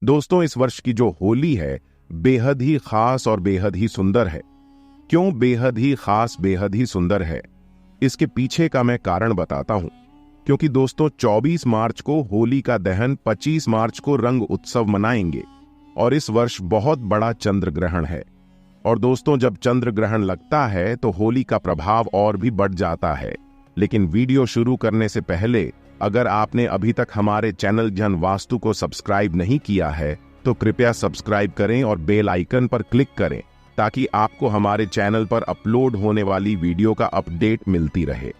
दोस्तों, इस वर्ष की जो होली है बेहद ही खास और बेहद ही सुंदर है। क्यों बेहद ही खास, बेहद ही सुंदर है, इसके पीछे का मैं कारण बताता हूं। क्योंकि दोस्तों 24 मार्च को होली का दहन, 25 मार्च को रंग उत्सव मनाएंगे और इस वर्ष बहुत बड़ा चंद्र ग्रहण है। और दोस्तों जब चंद्र ग्रहण लगता है तो होली का प्रभाव और भी बढ़ जाता है। लेकिन वीडियो शुरू करने से पहले अगर आपने अभी तक हमारे चैनल जन वास्तु को सब्सक्राइब नहीं किया है तो कृपया सब्सक्राइब करें और बेल आइकन पर क्लिक करें ताकि आपको हमारे चैनल पर अपलोड होने वाली वीडियो का अपडेट मिलती रहे।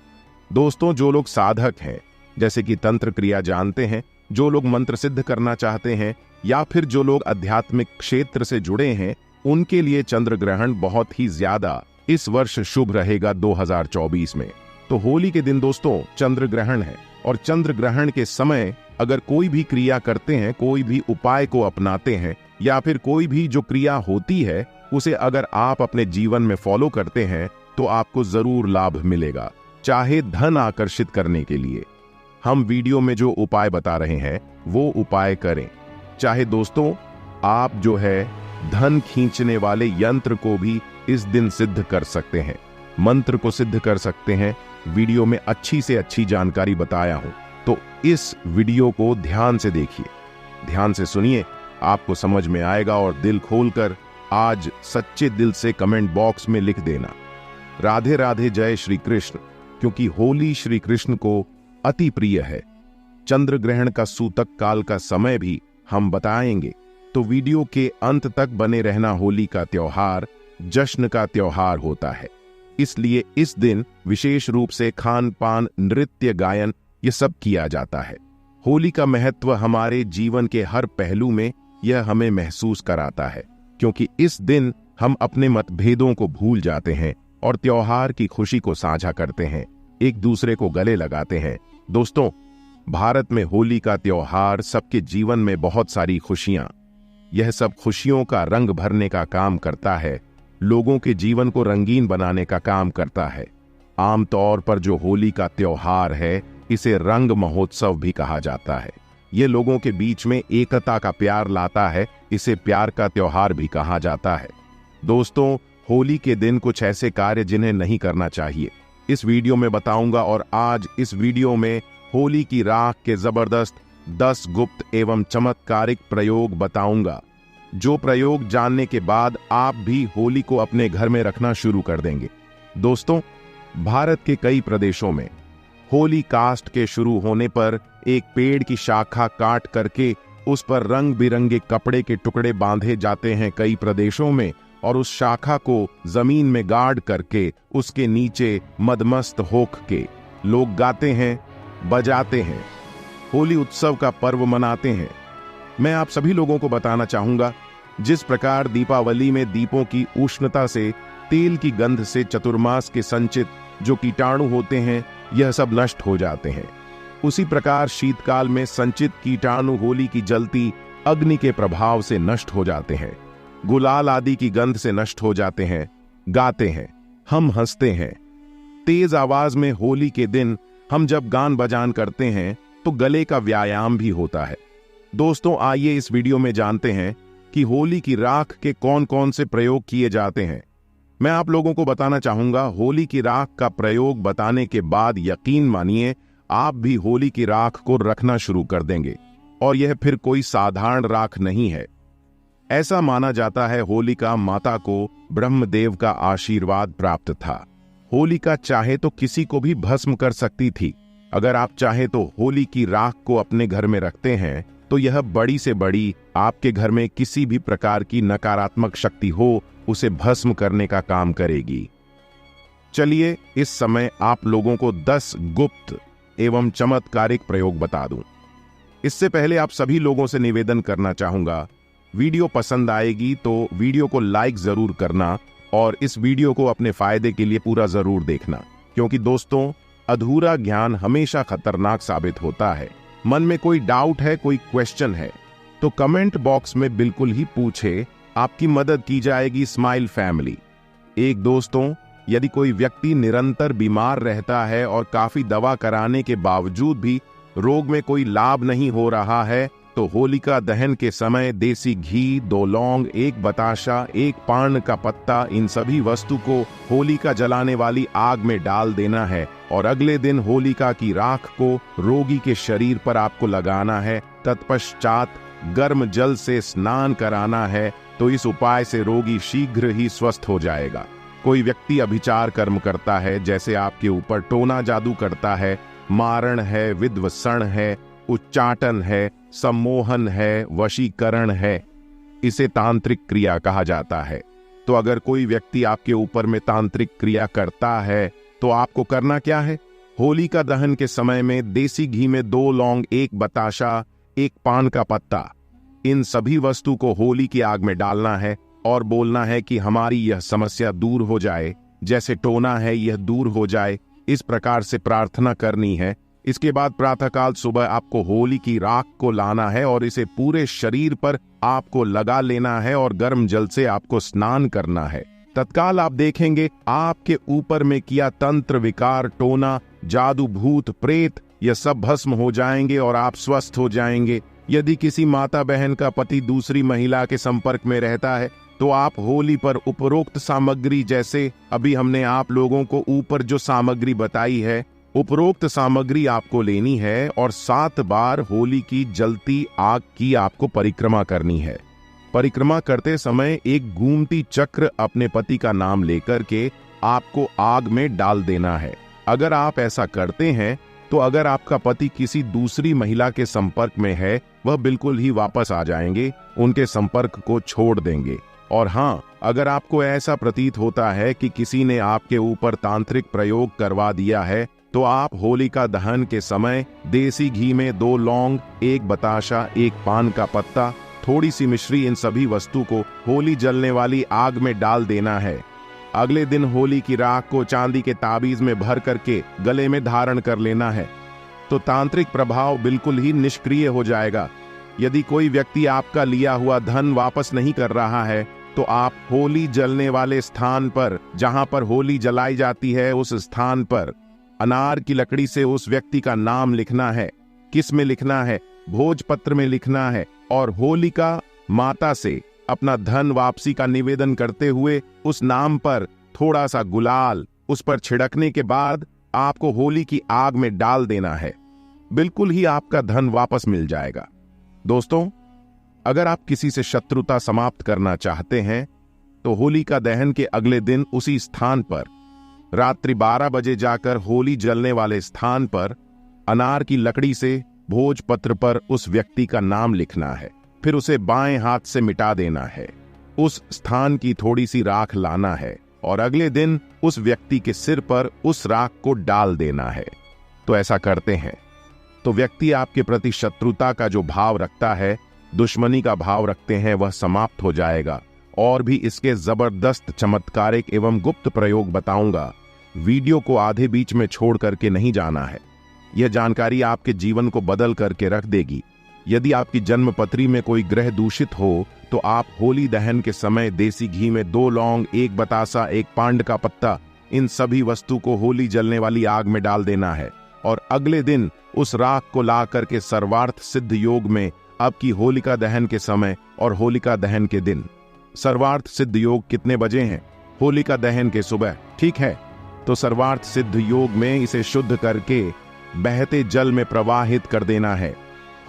दोस्तों, जो लोग साधक हैं, जैसे कि तंत्र क्रिया जानते हैं, जो लोग मंत्र सिद्ध करना चाहते हैं या फिर जो लोग आध्यात्मिक क्षेत्र से जुड़े हैं, उनके लिए चंद्र ग्रहण बहुत ही ज्यादा इस वर्ष शुभ रहेगा 2024 में। तो होली के दिन दोस्तों चंद्र ग्रहण है और चंद्र ग्रहण के समय अगर कोई भी क्रिया करते हैं, कोई भी उपाय को अपनाते हैं या फिर कोई भी जो क्रिया होती है उसे अगर आप अपने जीवन में फॉलो करते हैं तो आपको जरूर लाभ मिलेगा। चाहे धन आकर्षित करने के लिए हम वीडियो में जो उपाय बता रहे हैं वो उपाय करें। चाहे दोस्तों आप जो है धन खींचने वाले यंत्र को भी इस दिन सिद्ध कर सकते हैं, मंत्र को सिद्ध कर सकते हैं। वीडियो में अच्छी से अच्छी जानकारी बताया हूं, तो इस वीडियो को ध्यान से देखिए, ध्यान से सुनिए, आपको समझ में आएगा। और दिल खोलकर आज सच्चे दिल से कमेंट बॉक्स में लिख देना राधे राधे जय श्री कृष्ण, क्योंकि होली श्री कृष्ण को अति प्रिय है। चंद्र ग्रहण का सूतक काल का समय भी हम बताएंगे, तो वीडियो के अंत तक बने रहना। होली का त्योहार जश्न का त्योहार होता है, इसलिए इस दिन विशेष रूप से खान पान, नृत्य, गायन ये सब किया जाता है। होली का महत्व हमारे जीवन के हर पहलू में यह हमें महसूस कराता है, क्योंकि इस दिन हम अपने मतभेदों को भूल जाते हैं और त्योहार की खुशी को साझा करते हैं, एक दूसरे को गले लगाते हैं। दोस्तों, भारत में होली का त्योहार सबके जीवन में बहुत सारी खुशियां, यह सब खुशियों का रंग भरने का काम करता है, लोगों के जीवन को रंगीन बनाने का काम करता है। आमतौर पर जो होली का त्योहार है इसे रंग महोत्सव भी कहा जाता है। ये लोगों के बीच में एकता का प्यार लाता है, इसे प्यार का त्योहार भी कहा जाता है। दोस्तों, होली के दिन कुछ ऐसे कार्य जिन्हें नहीं करना चाहिए इस वीडियो में बताऊंगा। और आज इस वीडियो में होली की राख के जबरदस्त 10 गुप्त एवं चमत्कारिक प्रयोग बताऊंगा, जो प्रयोग जानने के बाद आप भी होली को अपने घर में रखना शुरू कर देंगे। दोस्तों, भारत के कई प्रदेशों में होली कास्ट के शुरू होने पर एक पेड़ की शाखा काट करके उस पर रंग बिरंगे कपड़े के टुकड़े बांधे जाते हैं कई प्रदेशों में, और उस शाखा को जमीन में गाड़ करके उसके नीचे मदमस्त होक के लोग गाते हैं, बजाते हैं, होली उत्सव का पर्व मनाते हैं। मैं आप सभी लोगों को बताना चाहूंगा, जिस प्रकार दीपावली में दीपों की उष्णता से, तेल की गंध से चतुर्मास के संचित जो कीटाणु होते हैं यह सब नष्ट हो जाते हैं, उसी प्रकार शीतकाल में संचित कीटाणु होली की जलती अग्नि के प्रभाव से नष्ट हो जाते हैं, गुलाल आदि की गंध से नष्ट हो जाते हैं। गाते हैं, हम हंसते हैं, तेज आवाज में होली के दिन हम जब गान बजान करते हैं तो गले का व्यायाम भी होता है। दोस्तों, आइए इस वीडियो में जानते हैं कि होली की राख के कौन कौन से प्रयोग किए जाते हैं। मैं आप लोगों को बताना चाहूंगा, होली की राख का प्रयोग बताने के बाद यकीन मानिए आप भी होली की राख को रखना शुरू कर देंगे। और यह फिर कोई साधारण राख नहीं है। ऐसा माना जाता है होलिका माता को ब्रह्मदेव का आशीर्वाद प्राप्त था। होलिका चाहे तो किसी को भी भस्म कर सकती थी। अगर आप चाहे तो होली की राख को अपने घर में रखते हैं तो यह बड़ी से बड़ी आपके घर में किसी भी प्रकार की नकारात्मक शक्ति हो उसे भस्म करने का काम करेगी। चलिए इस समय आप लोगों को 10 गुप्त एवं चमत्कारिक प्रयोग बता दूं। इससे पहले आप सभी लोगों से निवेदन करना चाहूंगा, वीडियो पसंद आएगी तो वीडियो को लाइक जरूर करना और इस वीडियो को अपने फायदे के लिए पूरा जरूर देखना, क्योंकि दोस्तों अधूरा ज्ञान हमेशा खतरनाक साबित होता है। मन में कोई डाउट है, कोई क्वेश्चन है तो कमेंट बॉक्स में बिल्कुल ही पूछे, आपकी मदद की जाएगी स्माइल फैमिली। एक दोस्तों, यदि कोई व्यक्ति निरंतर बीमार रहता है और काफी दवा कराने के बावजूद भी रोग में कोई लाभ नहीं हो रहा है तो होलिका दहन के समय देसी घी, 2 लौंग, 1 बताशा, 1 पान का पत्ता, इन सभी वस्तु को होलिका जलाने वाली आग में डाल देना है और अगले दिन होलिका की राख को रोगी के शरीर पर आपको लगाना है। तत्पश्चात गर्म जल से स्नान कराना है। तो इस उपाय से रोगी शीघ्र ही स्वस्थ हो जाएगा। कोई व्यक्ति अभिचार कर्म करता है, जैसे आपके ऊपर टोना जादू करता है, मारण है, विध्वंसन है, उच्चाटन है, सम्मोहन है, वशीकरण है, इसे तांत्रिक क्रिया कहा जाता है। तो अगर कोई व्यक्ति आपके ऊपर में तांत्रिक क्रिया करता है तो आपको करना क्या है? होलिका दहन के समय में देसी घी में 2 लौंग, 1 बताशा, 1 पान का पत्ता, इन सभी वस्तु को होली की आग में डालना है और बोलना है कि हमारी यह समस्या दूर हो जाए, जैसे टोना है यह दूर हो जाए, इस प्रकार से प्रार्थना करनी है। इसके बाद प्रातःकाल सुबह आपको होली की राख को लाना है और इसे पूरे शरीर पर आपको लगा लेना है और गर्म जल से आपको स्नान करना है। तत्काल आप देखेंगे आपके ऊपर में किया तंत्र, विकार, टोना, जादू, भूत, प्रेत, यह सब भस्म हो जाएंगे और आप स्वस्थ हो जाएंगे। यदि किसी माता बहन का पति दूसरी महिला के संपर्क में रहता है तो आप होली पर उपरोक्त सामग्री, जैसे अभी हमने आप लोगों को ऊपर जो सामग्री बताई है, उपरोक्त सामग्री आपको लेनी है और 7 बार होली की जलती आग की आपको परिक्रमा करनी है। परिक्रमा करते समय एक घूमती चक्र अपने पति का नाम लेकर के आपको आग में डाल देना है। अगर आप ऐसा करते हैं तो अगर आपका पति किसी दूसरी महिला के संपर्क में है, वह बिल्कुल ही वापस आ जाएंगे, उनके संपर्क को छोड़ देंगे। और हाँ, अगर आपको ऐसा प्रतीत होता है कि किसी ने आपके ऊपर तांत्रिक प्रयोग करवा दिया है तो आप होलिका दहन के समय देसी घी में 2 लौंग, 1 बताशा, 1 पान का पत्ता, थोड़ी सी मिश्री, इन सभी वस्तु को होली जलने वाली आग में डाल देना है। अगले दिन होली की राख को चांदी के ताबीज में भर करके गले में धारण कर लेना है। तो तांत्रिक प्रभाव बिल्कुल ही निष्क्रिय हो जाएगा। यदि कोई व्यक्ति आपका लिया हुआ धन वापस नहीं कर रहा है तो आप होली जलने वाले स्थान पर, जहां पर होली जलाई जाती है, उस स्थान पर अनार की लकड़ी से उस व्यक्ति का नाम लिखना है। किस में लिखना है? भोजपत्र में लिखना है और होलिका माता से अपना धन वापसी का निवेदन करते हुए उस नाम पर थोड़ा सा गुलाल उस पर छिड़कने के बाद आपको होली की आग में डाल देना है। बिल्कुल ही आपका धन वापस मिल जाएगा। दोस्तों, अगर आप किसी से शत्रुता समाप्त करना चाहते हैं तो होलिका दहन के अगले दिन उसी स्थान पर रात्रि 12 बजे जाकर होली जलने वाले स्थान पर अनार की लकड़ी से भोजपत्र पर उस व्यक्ति का नाम लिखना है। फिर उसे बाएं हाथ से मिटा देना है। उस स्थान की थोड़ी सी राख लाना है और अगले दिन उस व्यक्ति के सिर पर उस राख को डाल देना है। तो ऐसा करते हैं तो व्यक्ति आपके प्रति शत्रुता का जो भाव रखता है, दुश्मनी का भाव रखते हैं, वह समाप्त हो जाएगा। और भी इसके जबरदस्त चमत्कारिक एवं गुप्त प्रयोग बताऊंगा। वीडियो को आधे बीच में छोड़ करके नहीं जाना है। यह जानकारी आपके जीवन को बदल करके रख देगी। यदि आपकी जन्म पत्री में कोई ग्रह दूषित हो तो आप होली दहन के समय देसी घी में 2 लौंग, 1 बतासा, 1 पांड का पत्ता, इन सभी वस्तु को होली जलने वाली आग में डाल देना है और अगले दिन उस राख को ला करके सर्वार्थ सिद्ध योग में आपकी होलिका दहन के समय और होलिका दहन के दिन। सर्वार्थ सिद्ध योग कितने बजे हैं? होलिका दहन के सुबह, ठीक है। तो सर्वार्थ सिद्ध योग में इसे शुद्ध करके बहते जल में प्रवाहित कर देना है।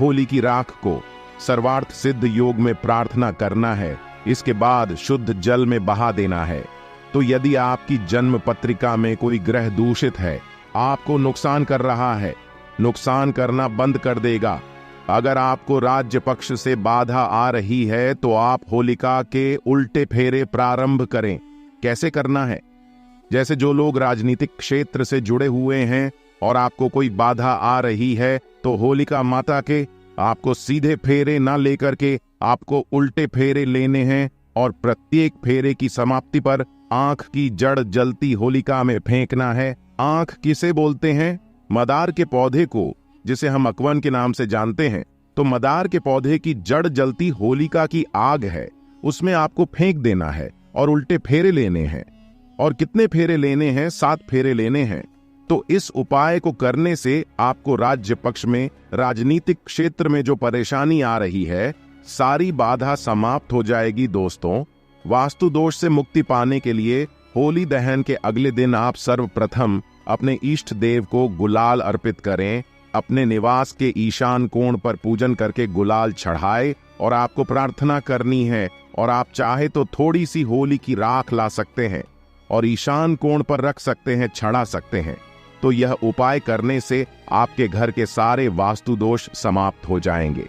होली की राख को सर्वार्थ सिद्ध योग में प्रार्थना करना है। इसके बाद शुद्ध जल में बहा देना है। तो यदि आपकी जन्म पत्रिका में कोई ग्रह दूषित है, आपको नुकसान कर रहा है, नुकसान करना बंद कर देगा। अगर आपको राज्य पक्ष से बाधा आ रही है तो आप होलिका के उल्टे फेरे प्रारंभ करें। कैसे करना है? जैसे जो लोग राजनीतिक क्षेत्र से जुड़े हुए हैं और आपको कोई बाधा आ रही है तो होलिका माता के आपको सीधे फेरे ना लेकर के आपको उल्टे फेरे लेने हैं और प्रत्येक फेरे की समाप्ति पर आंख की जड़ जलती होलिका में फेंकना है। आंख किसे बोलते हैं? मदार के पौधे को, जिसे हम अकवन के नाम से जानते हैं। तो मदार के पौधे की जड़ जलती होलिका की आग है, उसमें आपको फेंक देना है और उल्टे फेरे लेने हैं। और कितने फेरे लेने हैं? 7 फेरे लेने हैं। तो इस उपाय को करने से आपको राज्य पक्ष में, राजनीतिक क्षेत्र में जो परेशानी आ रही है, सारी बाधा समाप्त हो जाएगी। दोस्तों, वास्तु दोष से मुक्ति पाने के लिए होली दहन के अगले दिन आप सर्वप्रथम अपने इष्ट देव को गुलाल अर्पित करें। अपने निवास के ईशान कोण पर पूजन करके गुलाल चढ़ाए और आपको प्रार्थना करनी है। और आप चाहे तो थोड़ी सी होली की राख ला सकते हैं और ईशान कोण पर रख सकते हैं, चढ़ा सकते हैं। तो यह उपाय करने से आपके घर के सारे वास्तु दोष समाप्त हो जाएंगे।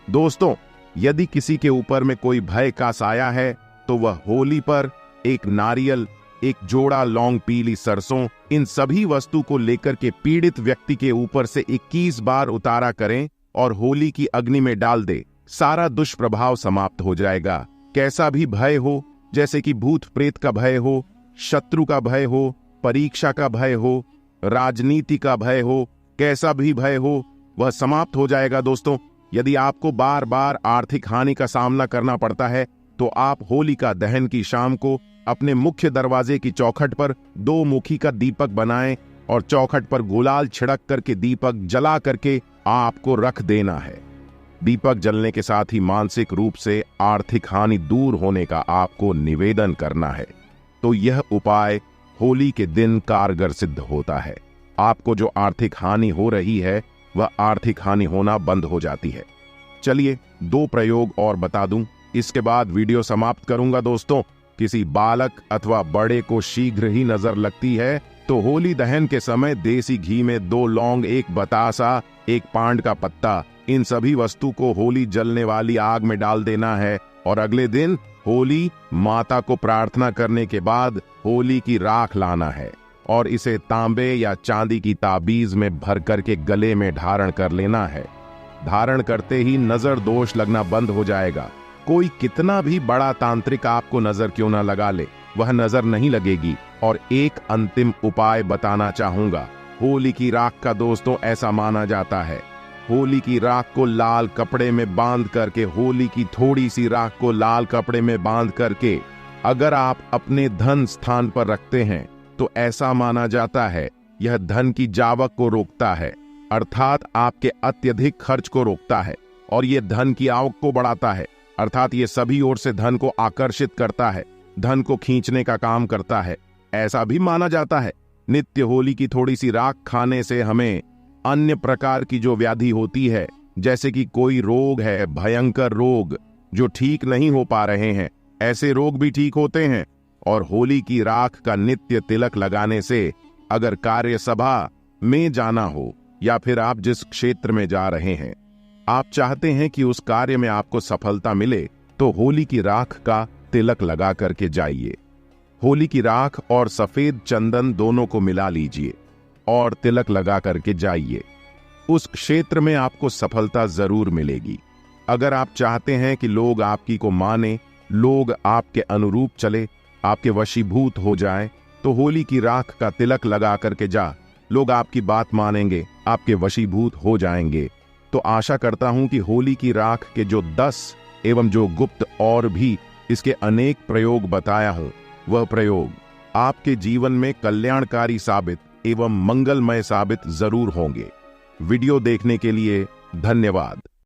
दोस्तों, यदि किसी के ऊपर में कोई भय का साया है तो वह होली पर एक नारियल, एक जोड़ा लौंग, पीली सरसों, इन सभी वस्तु को लेकर के पीड़ित व्यक्ति के ऊपर से 21 बार उतारा करें और होली की अग्नि में डाल दे। सारा दुष्प्रभाव समाप्त हो जाएगा। कैसा भी भय हो, जैसे कि भूत प्रेत का भय हो, शत्रु का भय हो, परीक्षा का भय हो, राजनीति का भय हो, कैसा भी भय हो, वह समाप्त हो जाएगा। दोस्तों, यदि आपको बार बार आर्थिक हानि का सामना करना पड़ता है तो आप होलिका दहन की शाम को अपने मुख्य दरवाजे की चौखट पर 2 मुखी का दीपक बनाएं और चौखट पर गुलाल छिड़क करके दीपक जला करके आपको रख देना है। दीपक जलने के साथ ही मानसिक रूप से आर्थिक हानि दूर होने का आपको निवेदन करना है। तो यह उपाय होली के दिन कारगर सिद्ध होता है। आपको जो आर्थिक हानि हो रही है वह आर्थिक हानि होना बंद हो जाती है। चलिए 2 प्रयोग और बता दूं, इसके बाद वीडियो समाप्त करूंगा। दोस्तों, किसी बालक अथवा बड़े को शीघ्र ही नजर लगती है तो होली दहन के समय देसी घी में 2 लौंग, 1 बतासा, 1 पांड का पत्ता, इन सभी वस्तु को होली जलने वाली आग में डाल देना है। और अगले दिन होली माता को प्रार्थना करने के बाद होली की राख लाना है और इसे तांबे या चांदी की ताबीज में भर करके गले में धारण कर लेना है। धारण करते ही नजर दोष लगना बंद हो जाएगा। कोई कितना भी बड़ा तांत्रिक आपको नजर क्यों ना लगा ले, वह नजर नहीं लगेगी। और एक अंतिम उपाय बताना चाहूंगा। होली की राख का दोस्तों ऐसा माना जाता है, होली की राख को लाल कपड़े में बांध करके, होली की थोड़ी सी राख को लाल कपड़े में बांध करके अगर आप अपने धन स्थान पर रखते हैं तो ऐसा माना जाता है यह धन की जावक को रोकता है, अर्थात आपके अत्यधिक खर्च को रोकता है। और यह धन की आवक को बढ़ाता है, अर्थात ये सभी ओर से धन को आकर्षित करता है, धन को खींचने का काम करता है। ऐसा भी माना जाता है नित्य होली की थोड़ी सी राख खाने से हमें अन्य प्रकार की जो व्याधि होती है, जैसे कि कोई रोग है, भयंकर रोग जो ठीक नहीं हो पा रहे हैं, ऐसे रोग भी ठीक होते हैं। और होली की राख का नित्य तिलक लगाने से अगर कार्यसभा में जाना हो या फिर आप जिस क्षेत्र में जा रहे हैं, आप चाहते हैं कि उस कार्य में आपको सफलता मिले, तो होली की राख का तिलक लगा करके जाइए। होली की राख और सफेद चंदन दोनों को मिला लीजिए और तिलक लगा करके जाइए। उस क्षेत्र में आपको सफलता जरूर मिलेगी। अगर आप चाहते हैं कि लोग आपकी को माने, लोग आपके अनुरूप चले, आपके वशीभूत हो जाएं, तो होली की राख का तिलक लगा करके जा। लोग आपकी बात मानेंगे, आपके वशीभूत हो जाएंगे। तो आशा करता हूं कि होली की राख के जो 10 एवं जो गुप्त और भी इसके अनेक प्रयोग बताया हूं, वह प्रयोग आपके जीवन में कल्याणकारी साबित एवं मंगलमय साबित जरूर होंगे। वीडियो देखने के लिए धन्यवाद।